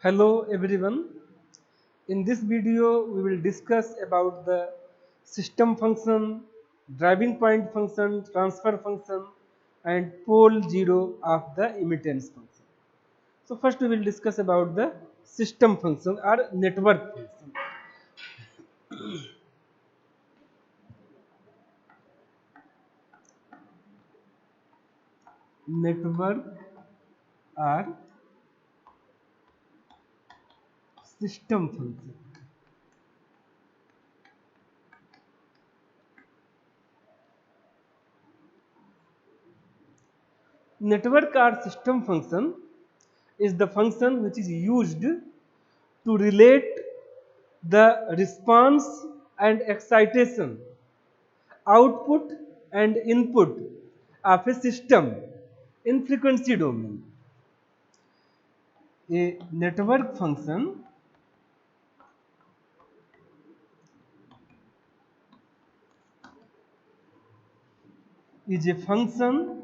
Hello everyone. In this video we will discuss about the system function, driving point function, transfer function and pole zero of the emittance function. So first we will discuss about the system function or network function. Network or system function. Network or system function is the function which is used to relate the response and excitation, output and input of a system in frequency domain. A network function is a function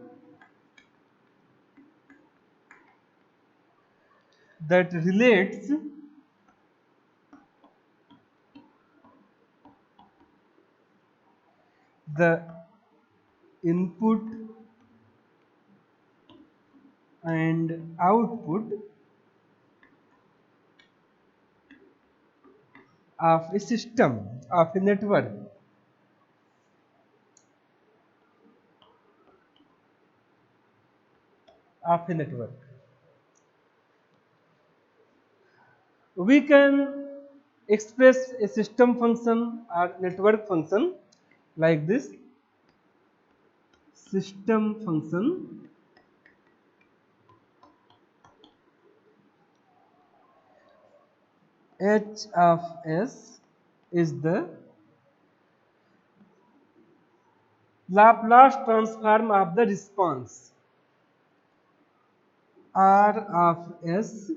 that relates the input and output of a system, of a network. Of a network. We can express a system function or network function like this. System function H of S is the Laplace transform of the response. R of S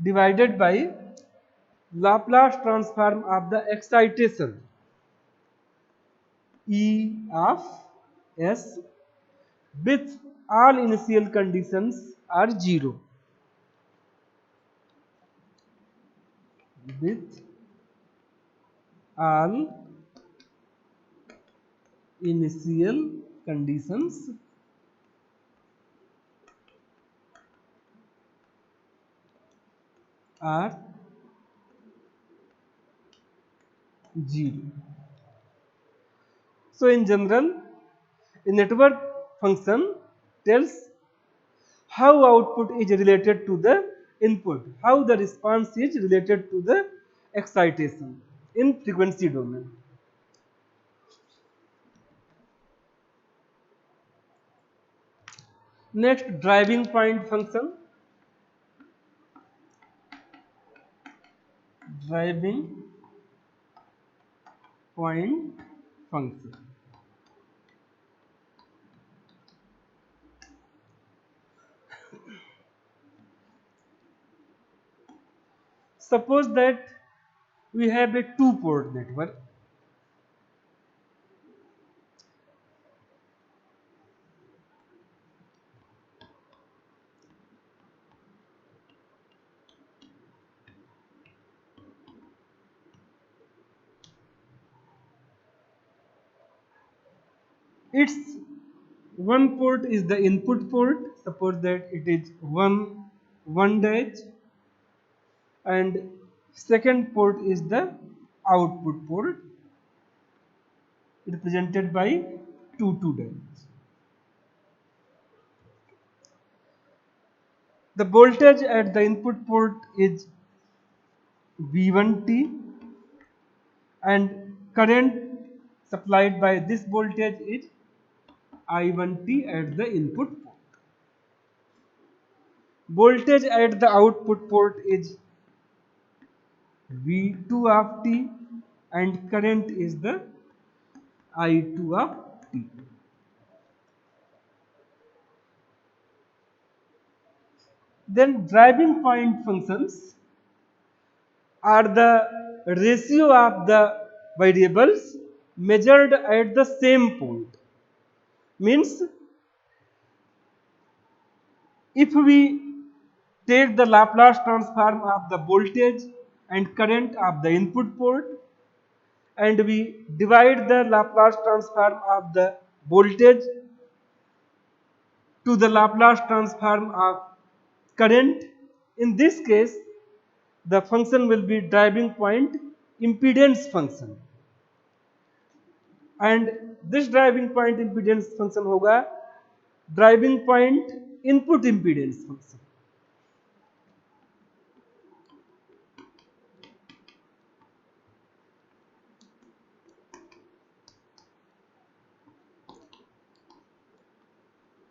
divided by Laplace transform of the excitation. E of S with all initial conditions are 0. With all initial conditions are 0. So in general, a network function tells how output is related to the input, how the response is related to the excitation in frequency domain. Next, driving point function. Driving point function. Suppose that we have a two-port network. Its one port is the input port. Suppose that it is 1 dash, and second port is the output port represented by 2 dash. The voltage at the input port is V1T and current supplied by this voltage is I1T at the input port. Voltage at the output port is V2 of T and current is the I2 of T. Then driving point functions are the ratio of the variables measured at the same point. Means if we take the Laplace transform of the voltage and current of the input port, and we divide the Laplace transform of the voltage to the Laplace transform of current. In this case, the function will be driving point impedance function, and this driving point impedance function होगा driving point input impedance function.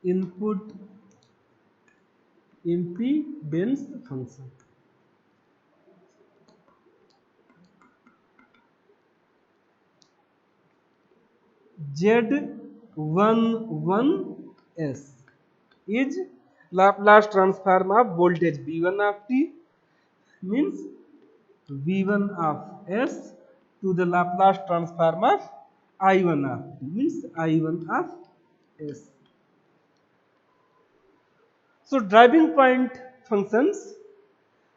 Input impedance function. Z11S is Laplace transform of voltage V1 of t, means V1 of S to the Laplace transform of I1 of t, means I1 of S. So driving point functions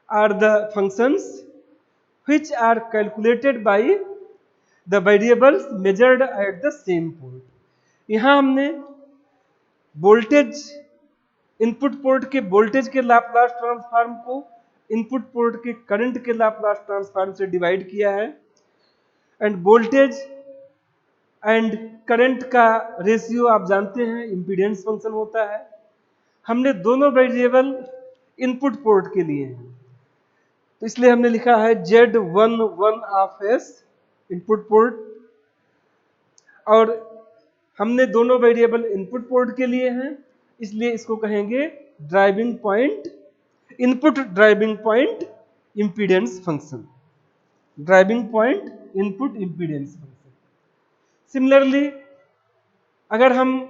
are the functions which are calculated by the variables measured at the same port. यहाँ हमने voltage input port के voltage के Laplace transform को input port के current के Laplace transform से divide किया है, एंड वोल्टेज एंड करंट का रेशियो आप जानते हैं इम्पीडेंस फंक्शन होता है. हमने दोनों वेरिएबल इनपुट पोर्ट के लिए हैं, तो इसलिए हमने लिखा है Z11 of S input port, और हमने दोनों वेरिएबल इनपुट पोर्ट के लिए हैं, इसलिए इसको कहेंगे driving point input driving point impedance function. Driving point input impedance function. Similarly अगर हम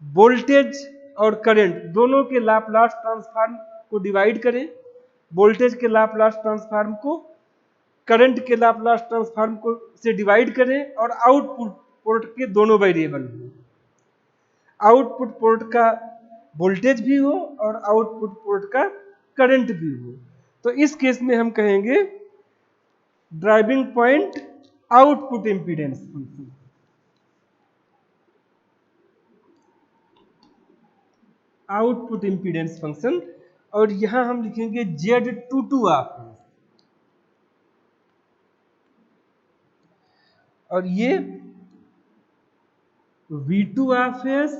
वोल्टेज और करंट दोनों के लाप्लास ट्रांसफॉर्म को डिवाइड करें, वोल्टेज के लाप्लास ट्रांसफॉर्म को करंट के लाप्लास ट्रांसफॉर्म को से डिवाइड करें, और आउटपुट पोर्ट के दोनों वेरिएबल हो, आउटपुट पोर्ट का वोल्टेज भी हो और आउटपुट पोर्ट का करंट भी हो, तो इस केस में हम कहेंगे driving point output impedance function. Output impedance function, और यहां हम लिखेंगे Z22 ऑफ S, और ये V2 ऑफ S,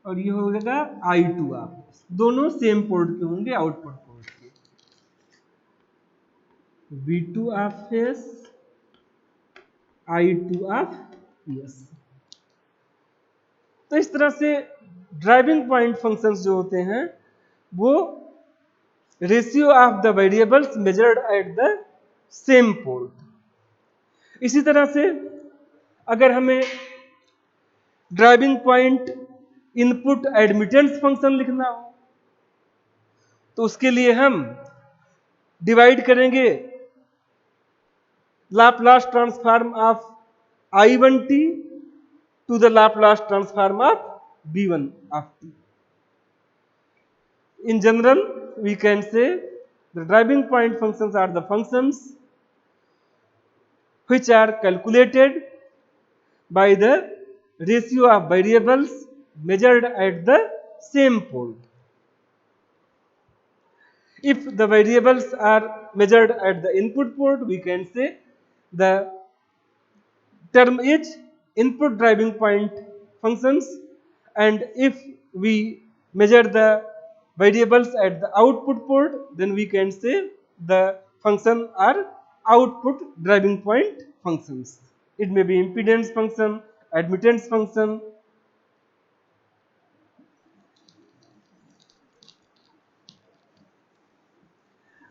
और ये होगा I2 ऑफ S. दोनों सेम पोर्ट के होंगे, आउटपुट पोर्ट के. V2 of S, I2 of S. तो इस तरह से ड्राइविंग पॉइंट फंक्शंस जो होते हैं वो ratio of the variables measured at the same port. इसी तरह से अगर हमें driving point input admittance function लिखना हो, तो उसके लिए हम डिवाइड करेंगे Laplace transform of I1t to the Laplace transform of V1 of t. In general, we can say the driving point functions are the functions which are calculated by the ratio of variables measured at the same port. If the variables are measured at the input port, we can say the term is input driving point functions, and if we measure the variables at the output port, then we can say the function are output driving point functions. It may be impedance function, admittance function.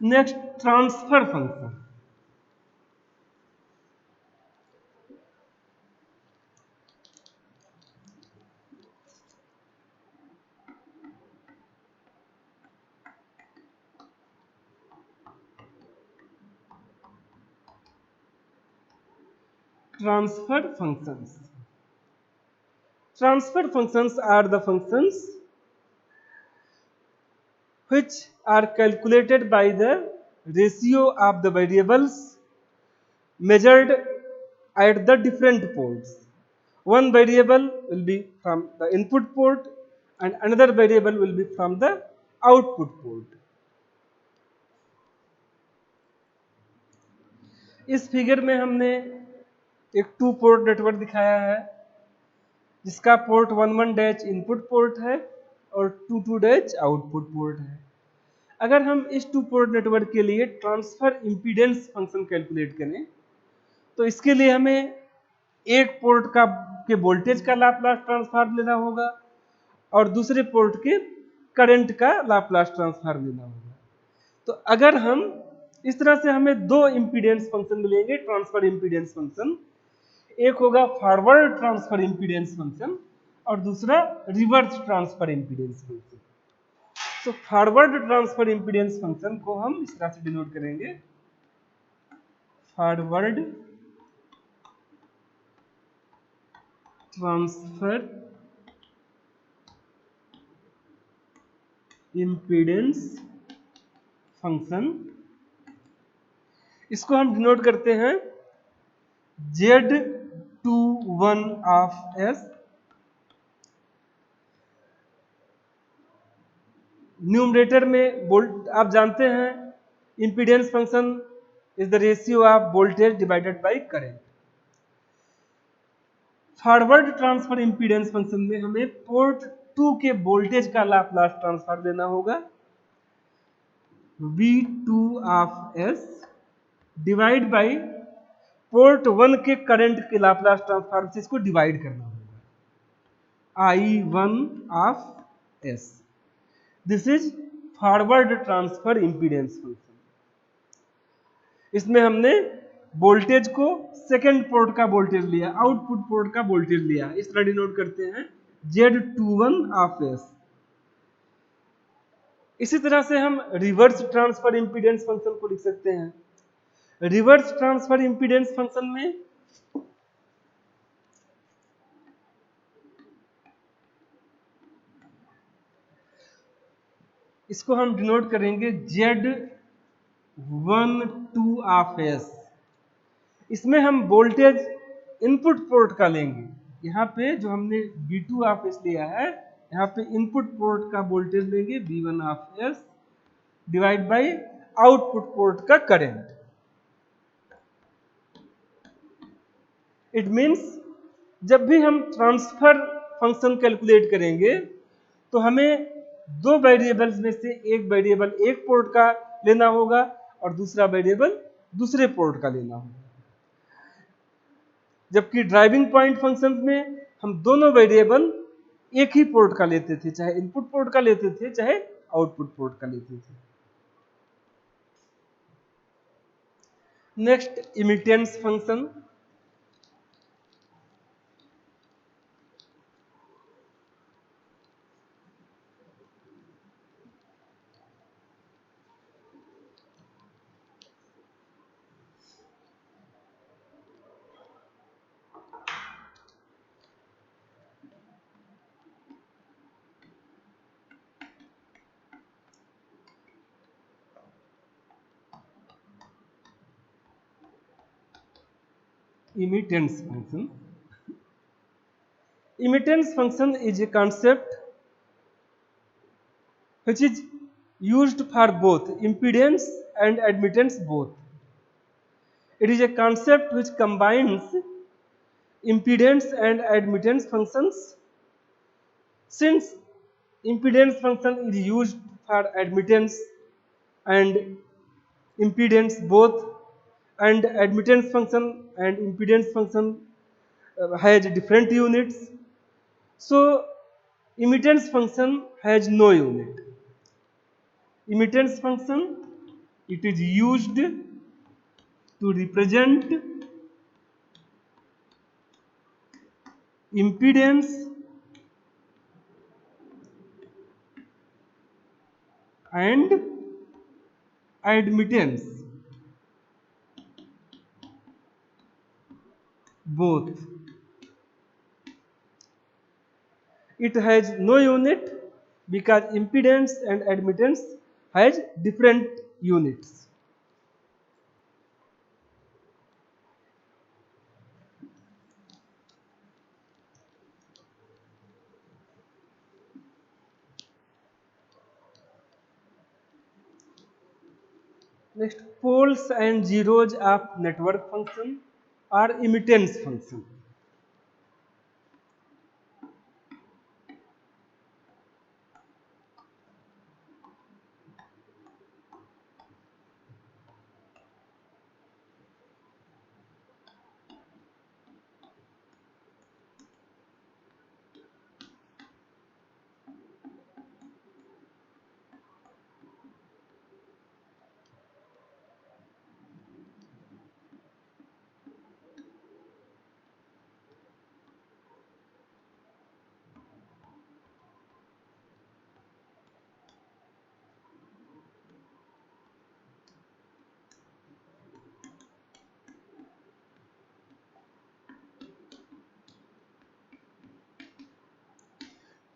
Next, transfer function. Transfer functions. Transfer functions are the functions which are calculated by the ratio of the variables measured at the different ports. One variable will be from the input port and another variable will be from the output port. इस figure में हमने एक 2 port network दिखाया है जिसका port 11 dash input port है और 22 dash output port है। अगर हम इस 2 पोर्ट नेटवर्क के लिए ट्रांसफर इम्पीडेंस फंक्शन कैलकुलेट करें तो इसके लिए हमें एक पोर्ट का के वोल्टेज का लाप्लास ट्रांसफॉर्म लेना होगा और दूसरे पोर्ट के करंट का लाप्लास ट्रांसफॉर्म लेना होगा। तो अगर हम इस तरह से हमें दो इम्पीडेंस फंक्शन मिलेंगे ट्रांसफर इम्पीडेंस फंक्शन, एक होगा फॉरवर्ड ट्रांसफर इम्पीडेंस फंक्शन और दूसरा रिवर्स ट्रांसफर इम्पीडेंस फंक्शन। तो फॉरवर्ड ट्रांसफर इम्पीडेंस फंक्शन को हम इस तरह से डिनोट करेंगे, फॉरवर्ड ट्रांसफर इम्पीडेंस फंक्शन, इसको हम डिनोट करते हैं Z21 ऑफ S। न्यूमरेटर में वोल्ट आप जानते हैं impedance function is the ratio of voltage divided by current. Forward transfer impedance function में हमें पोर्ट 2 के वोल्टेज का लाप्लास ट्रांसफर देना होगा V2 of S divide by port 1 के करंट के लाप्लास ट्रांसफॉर्म से इसको डिवाइड करना होगा I1 of S। This is forward transfer impedance function. इसमें हमने वोल्टेज को सेकेंड पोर्ट का वोल्टेज लिया, आउटपुट पोर्ट का वोल्टेज लिया, इस तरह डिनोट करते हैं Z21 ऑफ S। इसी तरह से हम रिवर्स ट्रांसफर इम्पीडेंस फंक्शन को लिख सकते हैं। रिवर्स ट्रांसफर इम्पीडेंस फंक्शन में इसको हम डिनोट करेंगे Z12 ऑफ S। इसमें हम वोल्टेज इनपुट पोर्ट का लेंगे, यहाँ पे जो हमने V2 ऑफ S लिया है यहाँ पे इनपुट पोर्ट का वोल्टेज लेंगे V1 of S divide by output port का करंट। इट मीन्स जब भी हम ट्रांसफर फंक्शन कैलकुलेट करेंगे तो हमें दो वेरिएबल्स में से एक वेरिएबल एक पोर्ट का लेना होगा और दूसरा वेरिएबल दूसरे पोर्ट का लेना होगा। जबकि ड्राइविंग पॉइंट फंक्शन में हम दोनों वेरिएबल एक ही पोर्ट का लेते थे, चाहे इनपुट पोर्ट का लेते थे चाहे आउटपुट पोर्ट का लेते थे। Next immittance function. Emittance function. Emittance function is a concept which is used for both impedance and admittance both. It is a concept which combines impedance and admittance functions. Since impedance function is used for admittance and impedance both, and admittance function and impedance function has different units, so emittance function has no unit. Emittance function, it is used to represent impedance and admittance both. It has no unit because impedance and admittance has different units. Next, poles and zeros of network function are emittance function.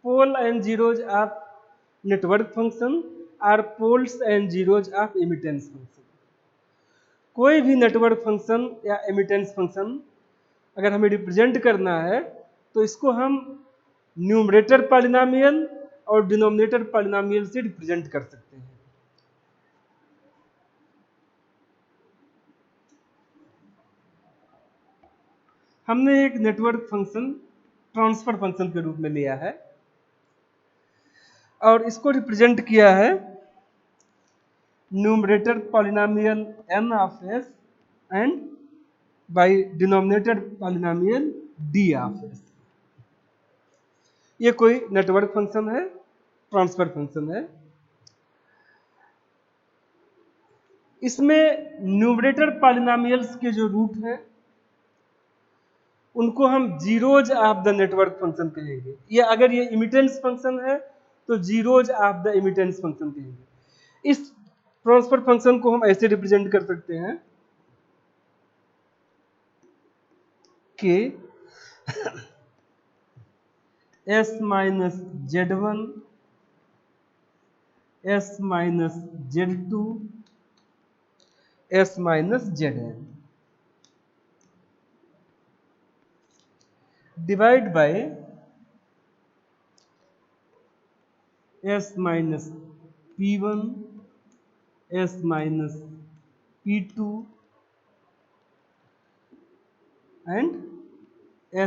Pole and zeros of network function are poles and zeros of emittance function. कोई भी network function या एमिटेंस function अगर हमें represent करना है तो इसको हम न्यूमरेटर पॉलिनोमियल और डिनोमिनेटर पॉलिनोमियल से रिप्रेजेंट कर सकते हैं। हमने एक नेटवर्क फंक्शन ट्रांसफर फंक्शन के रूप में लिया है और इसको रिप्रेजेंट किया है numerator polynomial n of s and by denominator polynomial d of s। ये कोई नेटवर्क फंक्शन है, ट्रांसफर फंक्शन है। इसमें न्यूमरेटर पॉलिनोमियल्स के जो रूट हैं उनको हम zeros of the network function कहेंगे। ये अगर ये इमिटेंस फंक्शन है तो zeros of the immittance function कहेंगे। इस ट्रांसफर फंक्शन को हम ऐसे रिप्रेजेंट कर सकते हैं कि s minus z1 s minus z2 s minus zn divide by s minus p1 s minus p2 and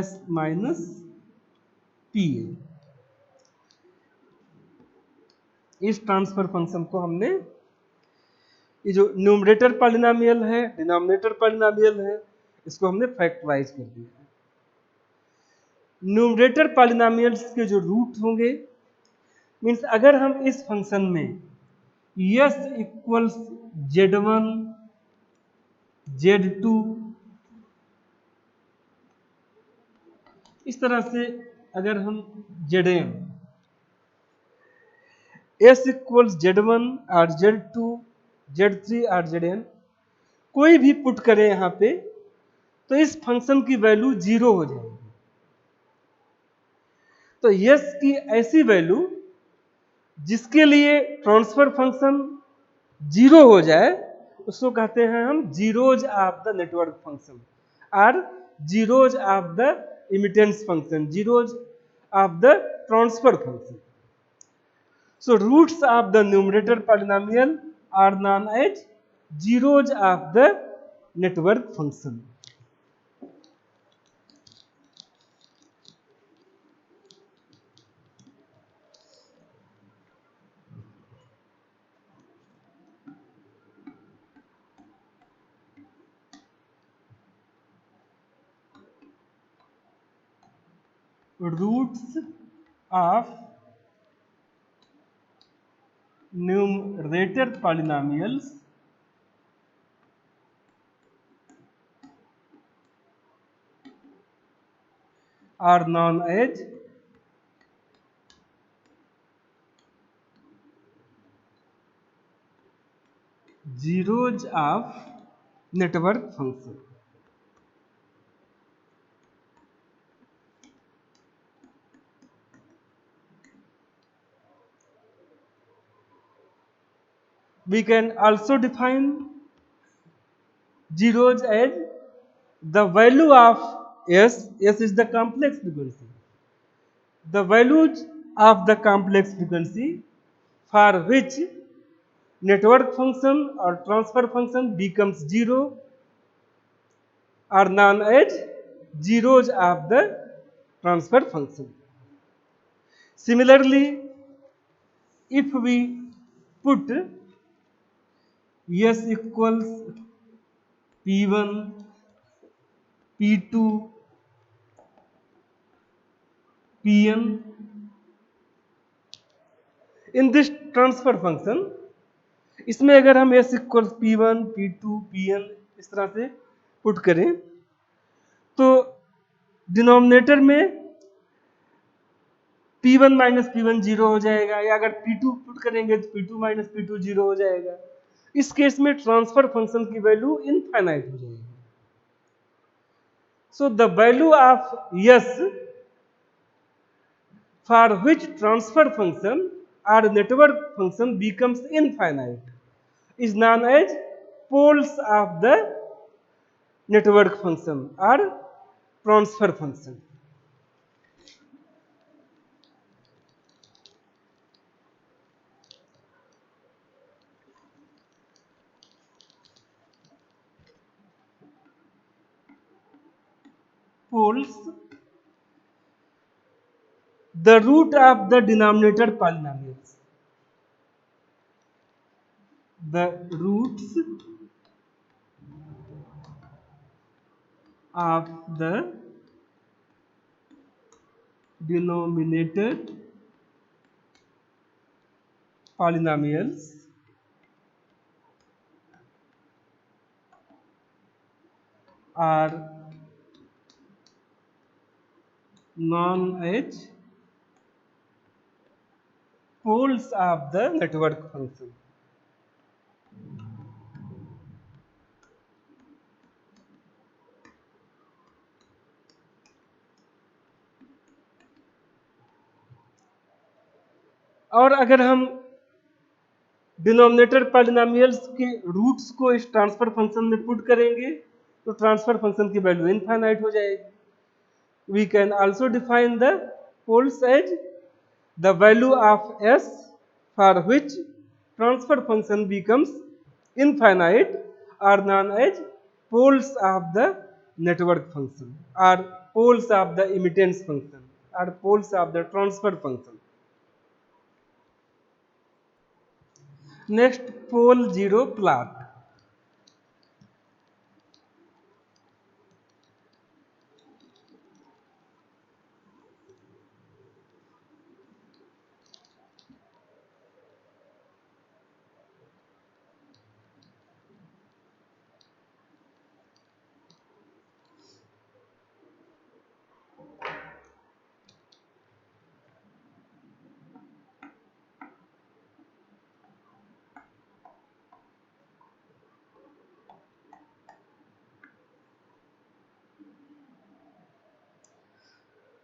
s minus pa। इस ट्रांसफर फंक्शन को हमने ये जो न्यूमरेटर पॉलिनोमियल है, डिनोमिनेटर पॉलिनोमियल है, इसको हमने फैक्टराइज कर दिया है। न्यूमरेटर पॉलिनोमियल्स के जो रूट होंगे मींस अगर हम इस फंक्शन में s इक्वल्स z1 z2 इस तरह से अगर हम zn s इक्वल्स z1 और z2 z3 और zn कोई भी पुट करें यहां पे तो इस फंक्शन की वैल्यू 0 हो जाएगी। तो s की ऐसी वैल्यू जिसके लिए ट्रांसफर फंक्शन 0 हो जाए उसको कहते हैं हम zeros of the network function और zeros of the immittance function, zeros of the transfer function. So roots of the numerator polynomial are known as zeros of the network function. Roots of numerator polynomials are known as zeros of network function. We can also define zeros as the value of S. S is the complex frequency. The values of the complex frequency for which network function or transfer function becomes zero are known as zeros of the transfer function. Similarly, if we put S equals P1, P2, Pn in this transfer function, इसमें अगर हम S equal P1, P2, Pn इस तरह से put करें तो denominator में P1 minus P1 zero हो जाएगा, या अगर P2 पुट करेंगे तो P2 माइनस P2 जीरो हो जाएगा। इस केस में ट्रांसफर फंक्शन की वैल्यू इनफाइनाइट हो जाएगी। So the value of S for which transfer function or network function becomes infinite is known as poles of the network function or transfer function. Poles, the root of the denominator polynomials. The roots of the denominator polynomials are known as poles of the network function. और अगर हम denominator polynomials के roots को इस transfer function में put करेंगे तो transfer function की वैल्यू इनफाइनाइट हो जाएगी। We can also define the poles as the value of S for which transfer function becomes infinite are known as poles of the network function are poles of the immittance function are poles of the transfer function. Next, pole zero plot.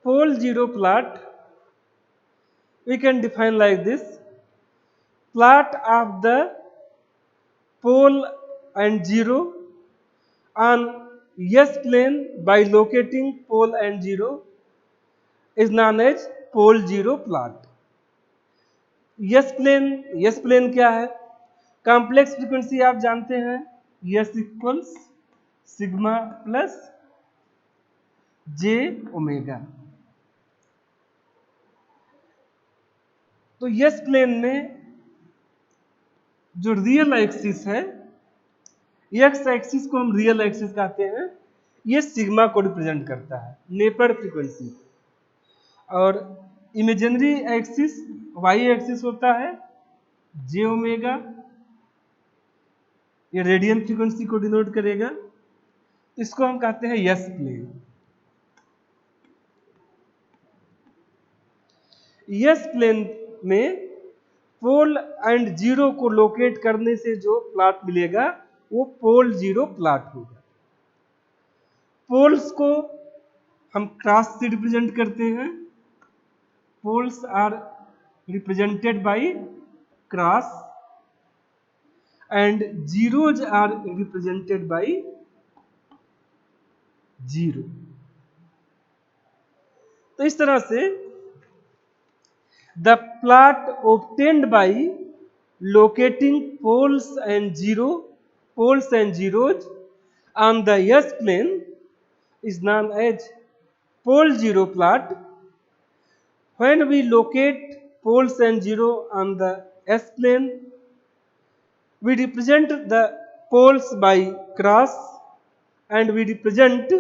Pole zero plot we can define like this: plot of the pole and zero on S plane by locating pole and zero is known as pole zero plot. S plane क्या है? Complex frequency आप जानते हैं, S equals sigma plus जे omega. तो yes plane में जो real axis है, x axis को हम रियल एक्सिस कहते हैं, ये सिग्मा को रिप्रेजेंट करता है, नेपर फ्रीक्वेंसी। और इमेजिनरी एक्सिस वाई एक्सिस होता है जे ओमेगा, ये रेडियन फ्रीक्वेंसी को डिनोट करेगा। इसको हम कहते हैं यस प्लेन। यस प्लेन में पोल एंड जीरो को लोकेट करने से जो प्लॉट मिलेगा वो पोल जीरो प्लॉट होगा। पोल्स को हम क्रॉस से रिप्रेजेंट करते हैं। Poles are represented by cross. and zeros are represented by 0। तो इस तरह से the plot obtained by locating poles and zeros on the S plane is known as pole zero plot. When we locate poles and zero on the S plane, we represent the poles by cross and we represent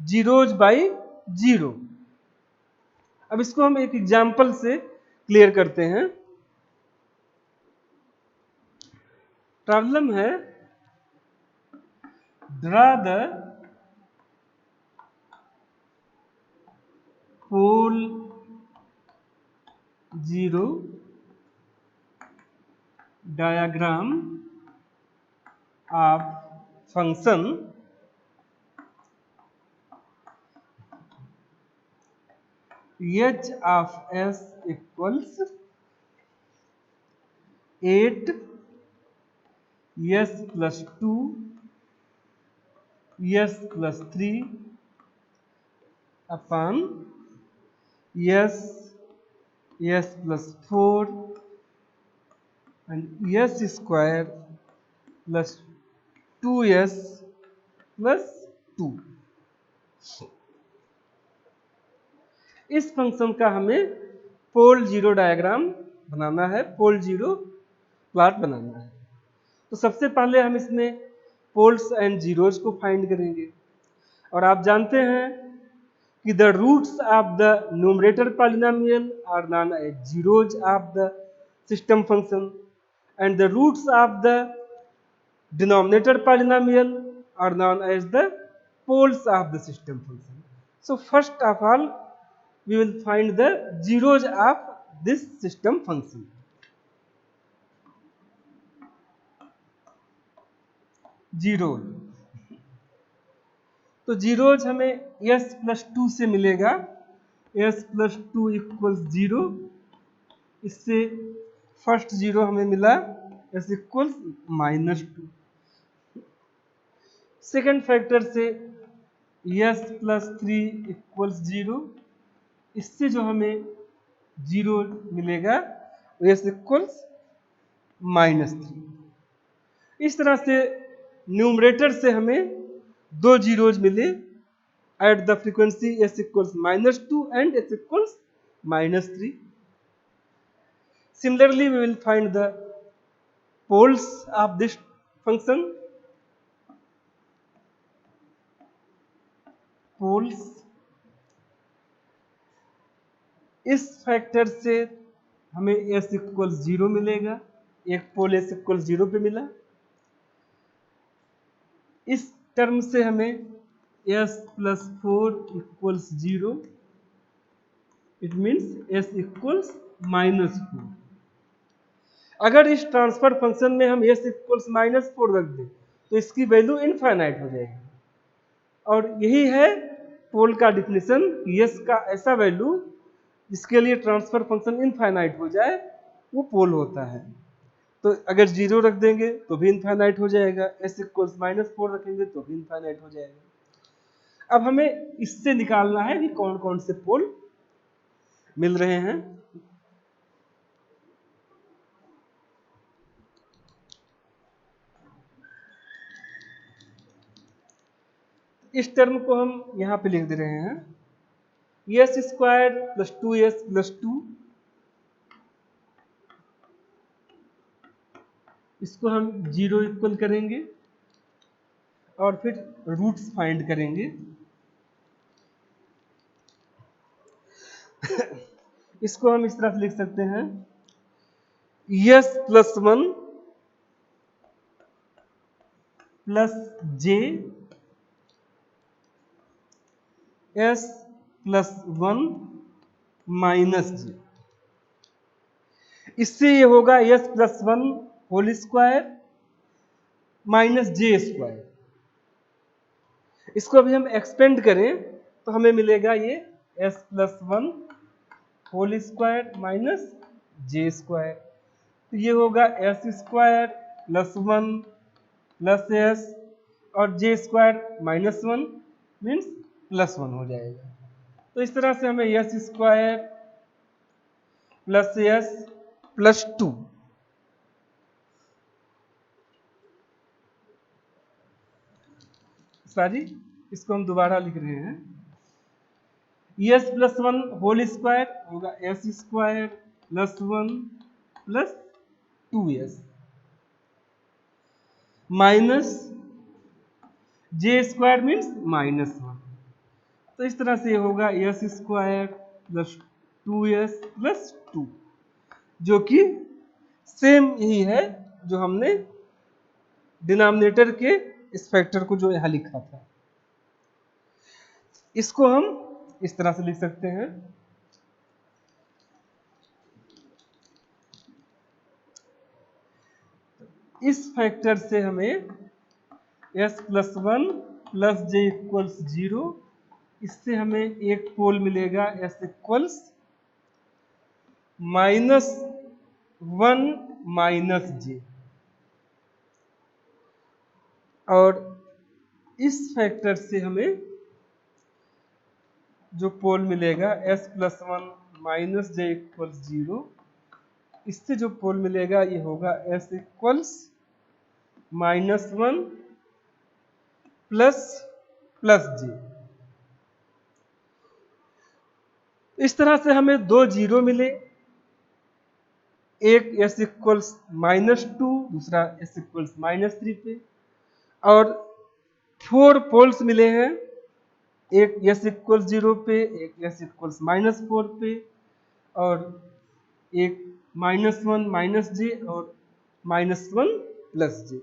zeros by 0। अब इसको हम एक example से clear करते हैं। Problem है draw the pole zero diagram of function h of s equals 8 s plus 2 s plus 3 upon s plus 4 and s square plus 2s plus 2। इस function का हमें पोल जीरो डायग्राम बनाना है, पोल जीरो प्लॉट बनाना है। तो सबसे पहले हम इसमें पोल्स एंड जीरोज को फाइंड करेंगे और आप जानते हैं कि the roots of the numerator polynomial are known as zeros of the system function and the roots of the denominator polynomial are known as the poles of the system function. So first of all we will find the zeros of this system function। Zeros, तो zeros हमें s plus 2 से मिलेगा, s plus 2 equals 0। इससे first zero हमें मिला s equals -2। Second factor से s plus 3 equals 0। इससे जो हमें जीरो मिलेगा s इक्वल्स -3। इस तरह से न्यूमरेटर से हमें दो जीरोज मिले at the frequency s equals -2 and s equals -3। Similarly we will find the poles of this function. Poles, इस फैक्टर से हमें s इक्वल्स 0 मिलेगा, एक पोल s इक्वल्स 0 पे मिला। इस टर्म से हमें s plus 4 equals 0, it means s equals -4। अगर इस ट्रांसफर फंक्शन में हम s इक्वल्स -4 रख दें तो इसकी वैल्यू इनफाइनाइट हो जाएगी और यही है पोल का डिफिनेशन, s का ऐसा वैल्यू जिसके लिए ट्रांसफर फंक्शन इनफाइनाइट हो जाए वो पोल होता है। तो अगर 0 रख देंगे तो भी इनफाइनाइट हो जाएगा, s इक्वल्स -4 रखेंगे तो भी इनफाइनाइट हो जाएगा। अब हमें इससे निकालना है कि कौन कौन से पोल मिल रहे हैं। इस टर्म को हम यहां पे लिख दे रहे हैं s square plus 2s plus 2। इसको हम 0 इक्वल करेंगे और फिर रूट्स फाइंड करेंगे। इसको हम इस तरह से लिख सकते हैं s plus 1 plus j s plus 1 minus j। इससे ये होगा s plus 1 whole square minus j square. इसको अभी हम एक्सपेंड करें तो हमें मिलेगा ये s plus 1 whole square minus j square. तो ये होगा s square plus one plus s और j square minus one means plus one हो जाएगा। तो इस तरह से हमें s square plus s plus two sorry इसको हम दोबारा लिख रहे हैं, s plus one whole square होगा s square plus one plus two s minus j square means minus one. तो इस तरह से होगा s square plus two S plus to, जो कि सेम यही है जो हमने डिनोमिनेटर के इस फैक्टर को जो यहां लिखा था। इसको हम इस तरह से लिख सकते हैं, इस फैक्टर से हमें s plus one plus j equals zero, इससे हमें एक पोल मिलेगा s equals minus one minus j, और इस फैक्टर से हमें जो पोल मिलेगा s plus one minus j equals zero, इससे जो पोल मिलेगा ये होगा s equals minus one plus plus j. इस तरह से हमें दो जीरो मिले, एक s इक्वल्स माइनस टू दूसरा s इक्वल्स माइनस थ्री पे, और फोर पोल्स मिले हैं, एक s इक्वल्स जीरो पे, एक s इक्वल्स माइनस फोर पे, और एक माइनस वन माइनस जे और माइनस वन प्लस जे।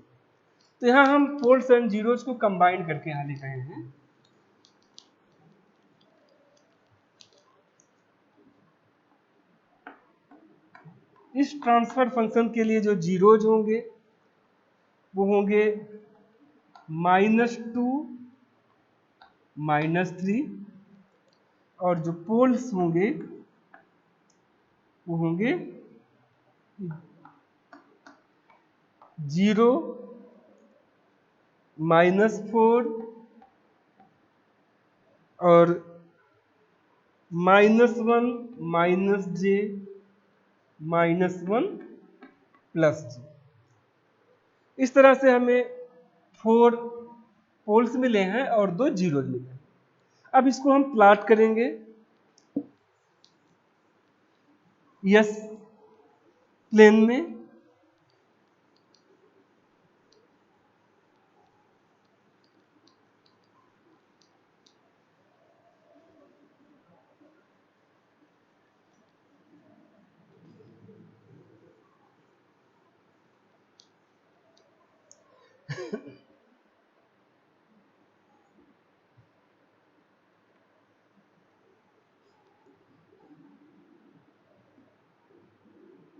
तो यहां हम पोल्स एंड जीरोज को कंबाइन करके यहां लिख रहे हैं। इस ट्रांसफर फंक्शन के लिए जो जीरोज होंगे वो होंगे माइनस टू माइनस थ्री, और जो पोल्स होंगे वो होंगे जीरो माइनस फोर और माइनस वन माइनस जे माइनस वन प्लस जे। इस तरह से हमें फोर पोल्स मिले हैं और दो जीरो मिले हैं। अब इसको हम प्लॉट करेंगे यस प्लेन में।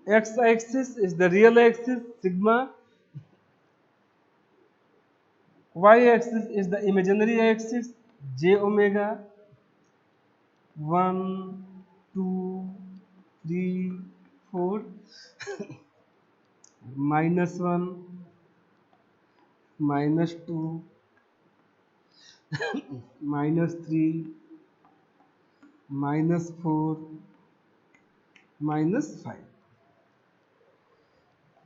X axis is the real axis sigma, y axis is the imaginary axis j omega, 1 2 3 4 minus 1 minus 2 minus 3 minus 4 minus 5,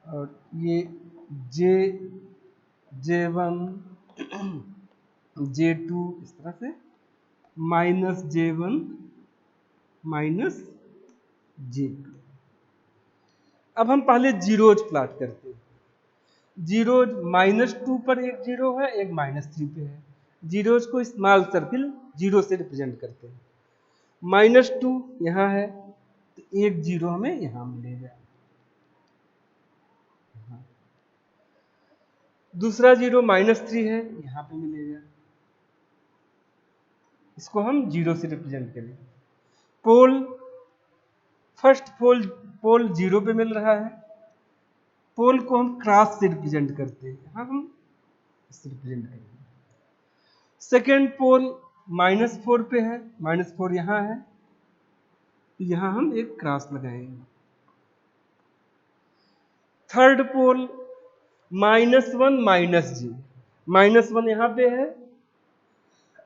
और ये J1 J2 इस तरह से माइनस J1 माइनस J2। अब हम पहले जीरोज प्लॉट करते हैं। जीरोज माइनस टू पर एक जीरो है, एक माइनस थ्री पे है। जीरोज को स्मॉल सर्किल जीरो से रिप्रेजेंट करते हैं। माइनस टू यहाँ है तो एक जीरो हमें यहाँ मिलेगा, दूसरा जीरो माइनस थ्री है यहाँ पे मिलेगा, इसको हम जीरो से रिप्रेजेंट करें। पोल फर्स्ट पोल जीरो पे मिल रहा है, पोल को हम क्रॉस से रिप्रेजेंट करते हैं, यहाँ हम इससे रिप्रेजेंट करेंगे। सेकेंड पोल माइनस फोर पे है, माइनस फोर यहाँ है तो यहाँ हम एक क्रॉस लगाएंगे। थर्ड पोल -1 -J यहाँ पे है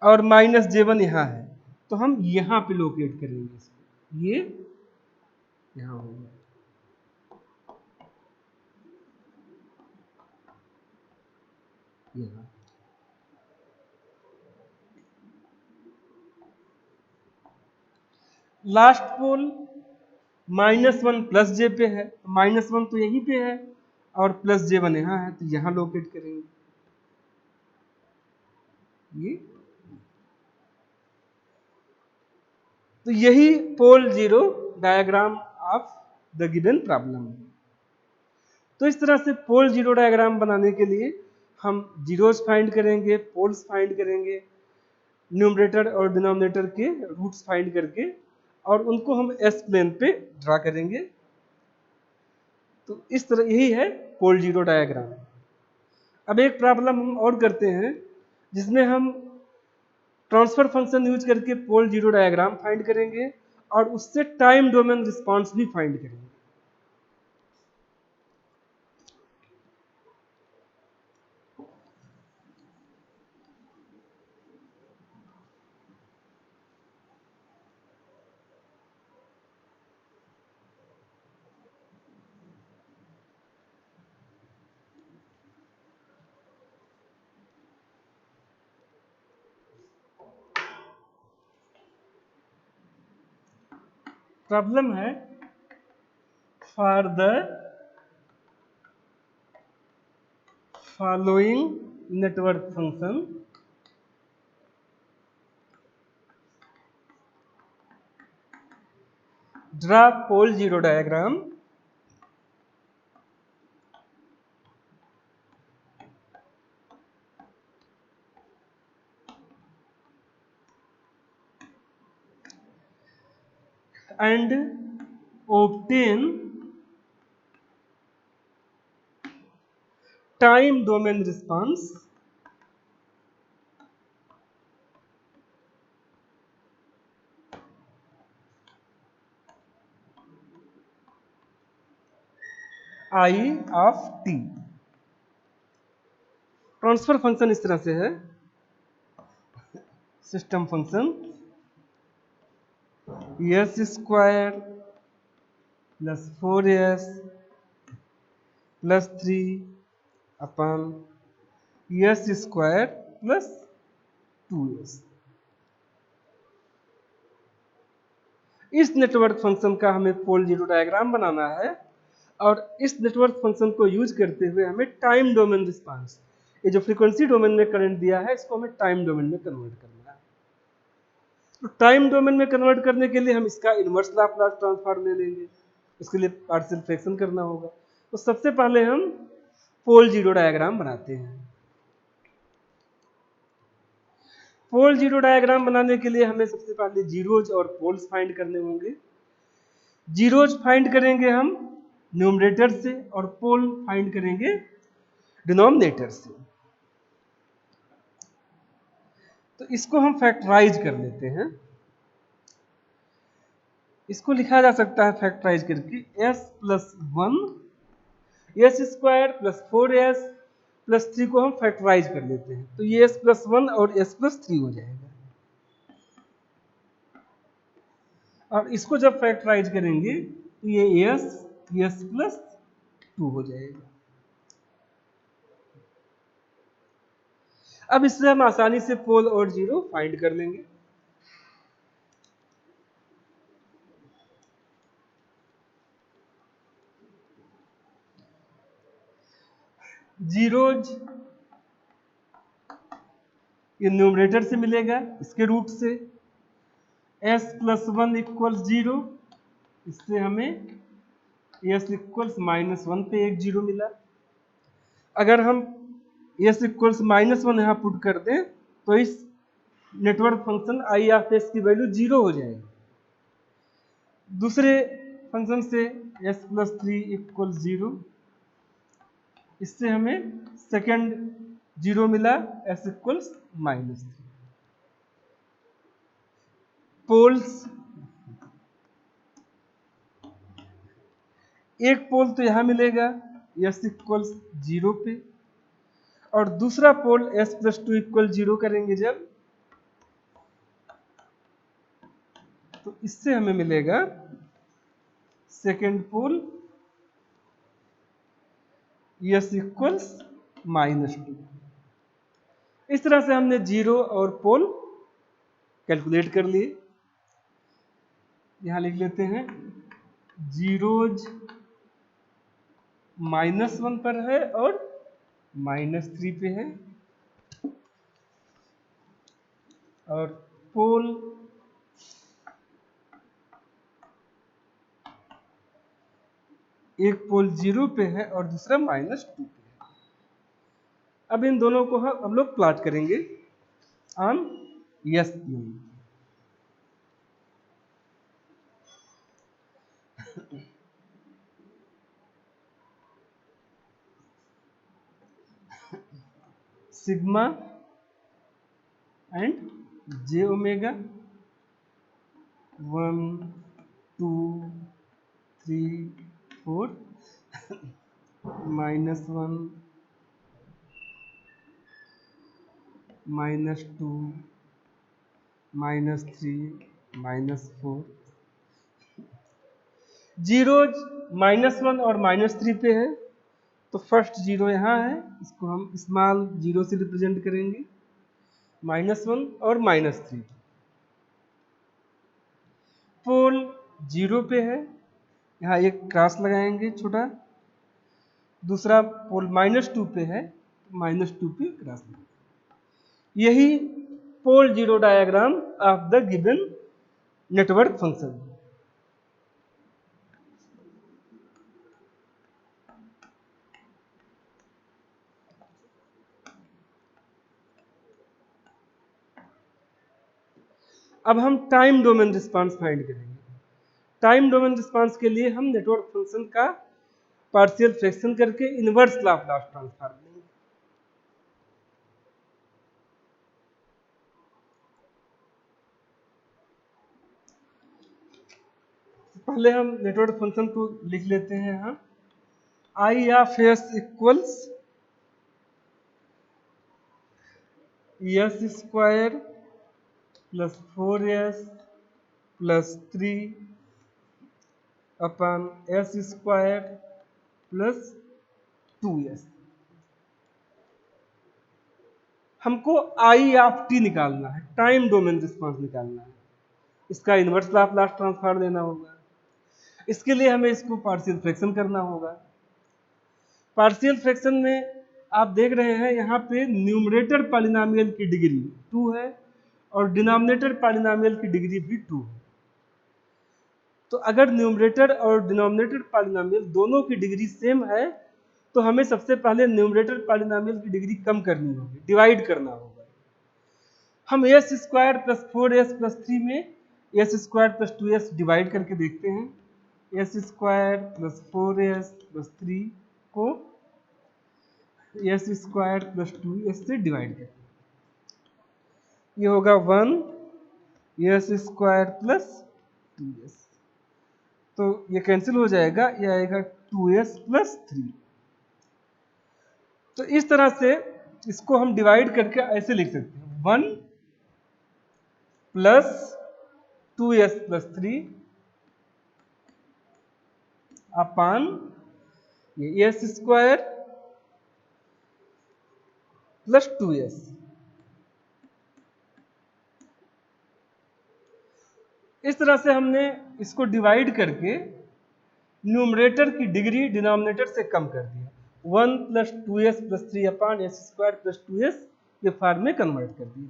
और -J1 यहाँ है, तो हम यहाँ पे लोकेट करेंगे इसको, ये यहाँ होगा। यहाँ लास्ट पोल -1 +J पे है, -1 तो यहीं पे है और +J1 यहाँ है, तो यहाँ लोकेट करेंगे ये। तो यही pole zero diagram of the given problem है। तो इस तरह से पोल जीरो डायग्राम बनाने के लिए हम जीरोज फाइंड करेंगे, पोल्स फाइंड करेंगे, न्यूमरेटर और डिनोमिनेटर के रूट्स फाइंड करके, और उनको हम एस प्लेन पे ड्रा करेंगे। तो इस तरह यही है पोल जीरो डायग्राम। अब एक प्रॉब्लम हम और करते हैं जिसमें हम ट्रांसफर फंक्शन यूज करके पोल जीरो डायग्राम फाइंड करेंगे और उससे टाइम डोमेन रिस्पांस भी फाइंड करेंगे। प्रॉब्लम है for the following network function draw pole zero diagram and obtain time domain response I of t। Transfer function इस तरह से है, सिस्टम फंक्शन s² + 4s + 3 अपन s² + 2s। इस नेटवर्क फंक्शन का हमें पोल जीरो डायग्राम बनाना है और इस नेटवर्क फंक्शन को यूज करते हुए हमें टाइम डोमेन रिस्पांस, ये जो फ्रीक्वेंसी डोमेन में करंट दिया है इसको हमें टाइम डोमेन में कन्वर्ट करना है। तो टाइम डोमेन में कन्वर्ट करने के लिए हम इसका इनवर्स लाप्लास ट्रांसफॉर्म ले लेंगे, उसके लिए पार्शियल फ्रैक्शन करना होगा। तो सबसे पहले हम पोल जीरो डायग्राम बनाते हैं। पोल जीरो डायग्राम बनाने के लिए हमें सबसे पहले जीरोज और पोल्स फाइंड करने होंगे। जीरोज फाइंड करेंगे हम न्यूमरेटर से और पोल फाइंड करेंगे डिनोमिनेटर से। तो इसको हम फैक्टराइज कर लेते हैं। इसको लिखा जा सकता है फैक्टराइज करके s + 1 s² + 4s + 3 को हम फैक्टराइज कर लेते हैं, तो ये s + 1 और s + 3 हो जाएगा। और इसको जब फैक्टराइज करेंगे तो ये s + 2 हो जाएगा। अब इससे हम आसानी से पोल और जीरो फाइंड कर लेंगे। जीरोज ये न्यूमरेटर से मिलेगा, इसके रूट से s + 1 = 0, इससे हमें s = -1 पे एक जीरो मिला। अगर हम s = -1 यहाँ पुट कर दें तो इस network function I of s की वैल्यू 0 हो जाएगी। दूसरे फंक्शन से s + 3 = 0, इससे हमें सेकंड 0 मिला, s = -3। पोल्स, एक पोल तो यहां मिलेगा एस इक्वल्स 0 पे, और दूसरा पोल एस प्लस 2 इक्वल 0 करेंगे जब, तो इससे हमें मिलेगा सेकेंड पोल एस इक्वल्स -2। इस तरह से हमने जीरो और पोल कैलकुलेट कर लिए। यहां लिख लेते हैं जीरोज -1 पर है और -3 पे है, और पोल एक पोल 0 पे है और दूसरा -2 पे है। अब इन दोनों को हम लोग प्लॉट करेंगे on S plane. Sigma and J omega 1 2 3 4 -1 -2 -3 -4। Zeros -1 और -3 पे है, तो फर्स्ट जीरो यहाँ है, इसको हम स्मॉल जीरो से रिप्रेजेंट करेंगे, -1 और -3। पोल 0 पे है, यहाँ एक क्रॉस लगाएंगे छोटा, दूसरा पोल -2 पे है, -2 पे क्रॉस लगाएंगे। यही pole zero diagram of the given network function. अब हम टाइम डोमेन रिस्पांस फाइंड करेंगे। टाइम डोमेन रिस्पांस के लिए हम नेटवर्क फंक्शन का पार्शियल फ्रैक्शन करके इनवर्स लाप्लास ट्रांसफॉर्म लेंगे। पहले हम नेटवर्क फंक्शन को लिख लेते हैं यहाँ, I of s equals s square plus 4s plus 3 अपन एस स्क्वायर प्लस 2s। हमको आई ऑफ टी निकालना है, टाइम डोमेन रिस्पांस निकालना है, इसका इनवर्स लाप्लास ट्रांसफॉर्म लेना होगा। इसके लिए हमें इसको पार्शियल फ्रैक्शन करना होगा। पार्शियल फ्रैक्शन में आप देख रहे हैं यहाँ पे न्यूमरेटर पॉलिनोमियल की डिग्री 2 है और डिनोमिनेटर पॉलिनोमियल की डिग्री भी 2 है। तो अगर न्यूमरेटर और डिनोमिनेटर पॉलिनोमियल दोनों की डिग्री सेम है, तो हमें सबसे पहले न्यूमरेटर पॉलिनोमियल की डिग्री कम करनी होगी, डिवाइड करना होगा। हम S square plus 4s plus 3 में S square plus 2s divide करके देखते हैं। S square plus 4s plus 3 को एस स्क्वायर प्लस 2s से डिवाइड करें, ये होगा 1 एस स्क्वायर प्लस 2s, तो ये कैंसिल हो जाएगा, ये आएगा 2s प्लस 3। तो इस तरह से इसको हम डिवाइड करके ऐसे लिख सकते हैं 1 प्लस 2s प्लस 3 अपान ये एस स्क्वायर प्लस 2s। इस तरह से हमने इसको डिवाइड करके न्यूमरेटर की डिग्री डिनोमिनेटर से कम कर दिया, 1 प्लस 2s प्लस 3 अपान एस स्क्वायर प्लस 2s के फॉर्म में कन्वर्ट कर दिया।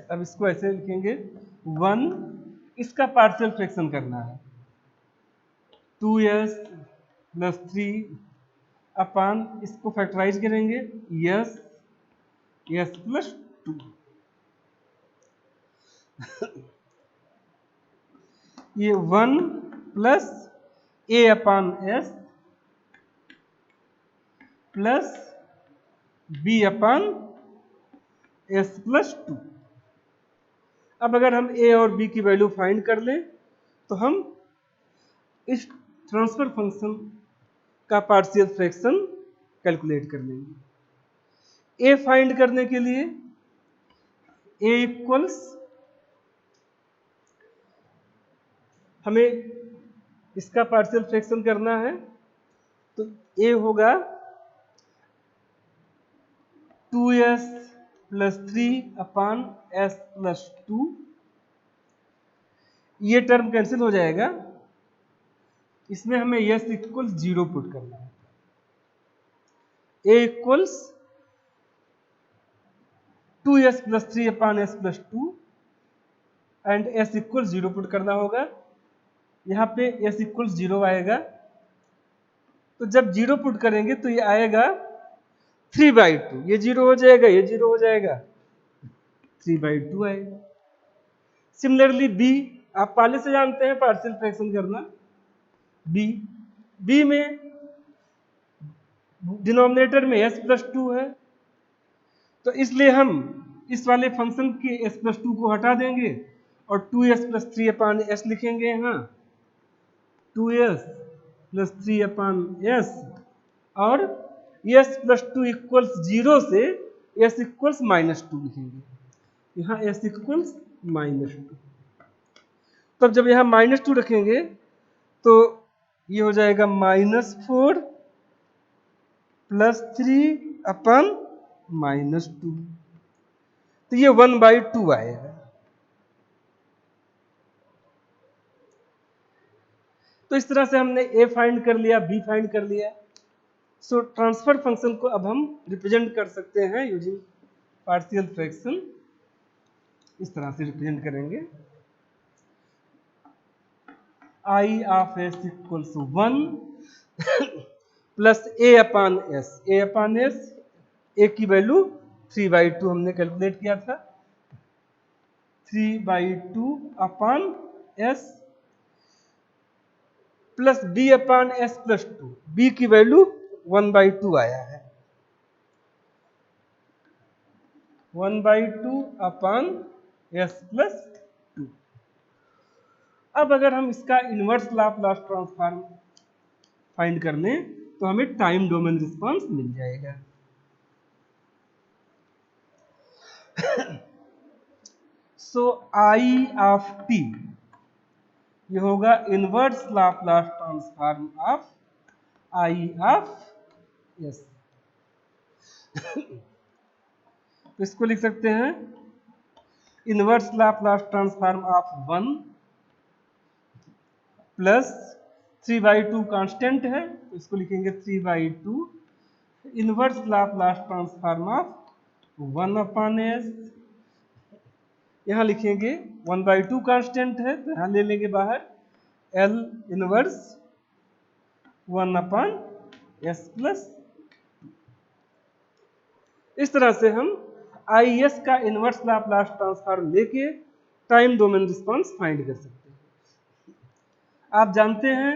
अब इसको ऐसे लिखेंगे 1, इसका पार्शियल फ्रैक्शन करना है, 2s प्लस 3 अपान इसको फैक्टराइज करेंगे s प्लस 2। ये 1 plus a upon s plus b upon S plus to. अब अगर हम ए और बी की वैल्यू फाइंड कर लें तो हम इस ट्रांसफर फंक्शन का पार्शियल फ्रैक्शन कैलकुलेट कर लेंगे। ए फाइंड करने के लिए ए इक्वल्स, हमें इसका पार्शियल फ्रैक्शन करना है तो ए होगा 2s प्लस 3/s+2। ये टर्म कैंसिल हो जाएगा, इसमें हमें s इक्वल 0 पुट करना है। a equals 2s plus 3/s+2 and s equal 0 put करना होगा। यहाँ पे s इक्वल 0 आएगा, तो जब 0 पुट करेंगे तो ये आएगा 3/2। ये 0 हो जाएगा, ये 0 हो जाएगा, 3/2 आएगा। सिमिलरली बी, आप पहले से जानते हैं पार्शियल फ्रैक्शन करना। बी में डिनोमिनेटर में s+2 है, तो इसलिए हम इस वाले फंक्शन के s+2 को हटा देंगे और 2s प्लस 3/s लिखेंगे यहाँ, 2s प्लस 3/s, और s+2 इक्वल्स 0 से s इक्वल्स -2 लिखेंगे। यहाँ s इक्वल्स -2। तब जब यहाँ -2 रखेंगे तो ये हो जाएगा -4 प्लस 3/-2, तो ये 1/2 आएगा। तो इस तरह से हमने a फाइंड कर लिया, b फाइंड कर लिया। सो ट्रांसफर फंक्शन को अब हम रिप्रेजेंट कर सकते हैं यूजिंग पार्शियल फ्रैक्शन। इस तरह से रिप्रेजेंट करेंगे, I of s equals 1 plus a/s। a/s, a की वैल्यू 3/2 हमने कैलकुलेट किया था, 3/2/s प्लस b/s+2। b की वैल्यू 1/2 आया है, 1/2/s+2। अब अगर हम इसका इनवर्स लाप्लास ट्रांसफॉर्म फाइंड कर लें तो हमें टाइम डोमेन रिस्पांस मिल जाएगा। सो आई ऑफ टी, ये होगा inverse Laplace transform of I of S. तो इसको लिख सकते हैं inverse Laplace transform of 1 plus 3/2 constant है, तो इसको लिखेंगे 3/2 inverse Laplace transform of 1/s। यहाँ लिखेंगे 1/2 कांस्टेंट है तो यहाँ ले लेंगे बाहर L इनवर्स 1/s+। इस तरह से हम IS का इनवर्स लाप्लास ट्रांसफॉर्म लेके टाइम डोमेन रिस्पांस फाइंड कर सकते हैं। आप जानते हैं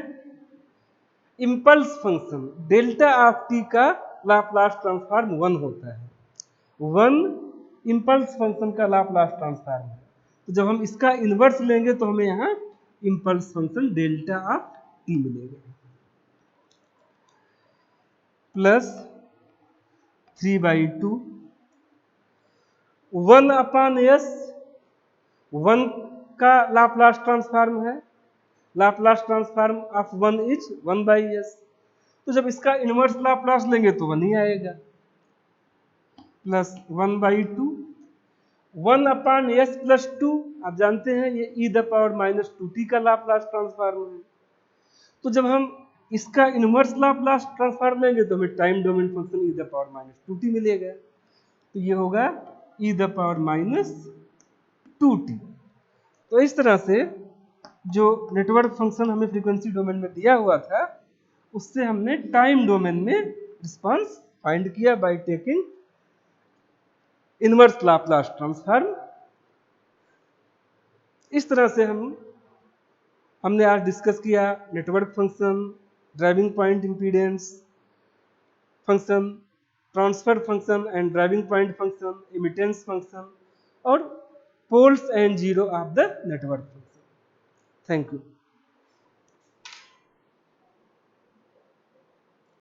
impulse function delta of T का लाप्लास ट्रांसफॉर्म 1 होता है। 1 इंपल्स फंक्शन का लाप्लास ट्रांसफॉर्म है, तो जब हम इसका इनवर्स लेंगे तो हमें यहाँ impulse function delta of T मिलेगा, प्लस 3/2 1/s। 1 का लाप्लास ट्रांसफॉर्म है, Laplace transform of 1 is 1/s, तो जब इसका इनवर्स लाप्लास लेंगे तो 1 ही आएगा, प्लस 1/2 1/s+2। आप जानते हैं ये e⁻⁻2t का लाप्लास ट्रांसफॉर्म है, तो जब हम इसका इनवर्स लाप्लास ट्रांसफॉर्म लेंगे तो हमें टाइम डोमेन फंक्शन e⁻⁻2t मिलेगा, तो ये होगा e⁻⁻2t। तो इस तरह से जो नेटवर्क फंक्शन हमें फ्रीक्वेंसी डोमेन में दिया हुआ था उससे हमने टाइम डोमेन में रिस्पांस फाइंड किया by taking inverse Laplace transform. इस तरह से हमने आज डिस्कस किया network function, driving point impedance function, transfer function and driving point function, emittance function, or poles and zero of the network function. Thank you.